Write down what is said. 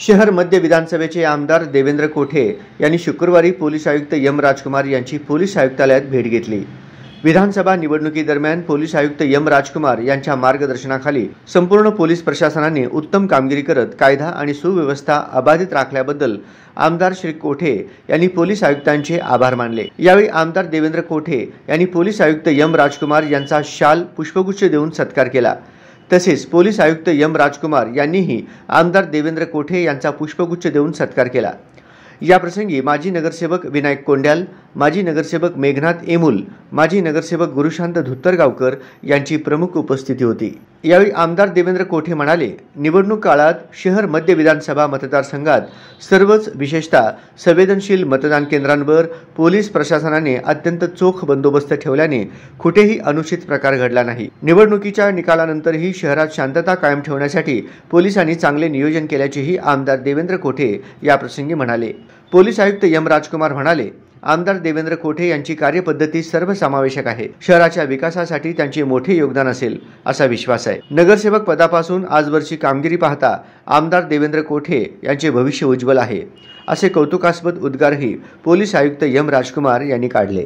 शहर मध्य विधानसभेचे आमदार देवेंद्र कोठे यांनी शुक्रवारी पोलीस आयुक्त एम राजकुमार यांची पोलीस आयुक्तालयात भेट घेतली। विधानसभा निवडणुकीदरम्यान पोलीस आयुक्त एम राजकुमार यांच्या मार्गदर्शनाखाली संपूर्ण पोलीस प्रशासनाने उत्तम कामगिरी करत कायदा आणि सुव्यवस्था अबाधित राखल्याबद्दल आमदार श्री कोठे यांनी पोलीस आयुक्तांचे आभार मानले। यावेळी आमदार देवेंद्र कोठे यांनी पोलीस आयुक्त एम राजकुमार यांचा शाल पुष्पगुच्छ देऊन सत्कार केला। तसेच पोलीस आयुक्त एम राजकुमार यांनीही आमदार देवेंद्र कोठे यांचा पुष्पगुच्छ देऊन सत्कार केला। या प्रसंगी माजी नगरसेवक विनायक कोंड्याल, माजी नगरसेवक मेघनाथ एमुल, माजी नगरसेवक गुरुशांत धुत्तरगावकर यांची प्रमुख उपस्थिती होती। यावेळी आमदार देवेंद्र कोठे म्हणाले, निवडणूक काळात शहर मध्य विधानसभा मतदारसंघात सर्वच विशेषतः संवेदनशील मतदान केंद्रांवर पोलीस प्रशासनाने अत्यंत चोख बंदोबस्त ठेवल्याने कुठेही अनुचित प्रकार घडला नाही। निवडणुकीच्या निकालानंतरही शहरात शांतता कायम ठेवण्यासाठी पोलिसांनी चांगले नियोजन केल्याचेही आमदार देवेंद्र कोठे या प्रसंगी म्हणाले। पोलीस आयुक्त एम राजकुमार म्हणाले, आमदार देवेंद्र कोठे यांची कार्यपद्धती सर्वसमावेशक आहे। शहराच्या विकासासाठी त्यांचे मोठे योगदान असेल असा विश्वास आहे। नगरसेवक पदापासून आजवरची कामगिरी पाहता आमदार देवेंद्र कोठे यांचे भविष्य उज्ज्वल आहे, असे कौतुकास्पद उद्गारही पोलीस आयुक्त एम राजकुमार यांनी काढले।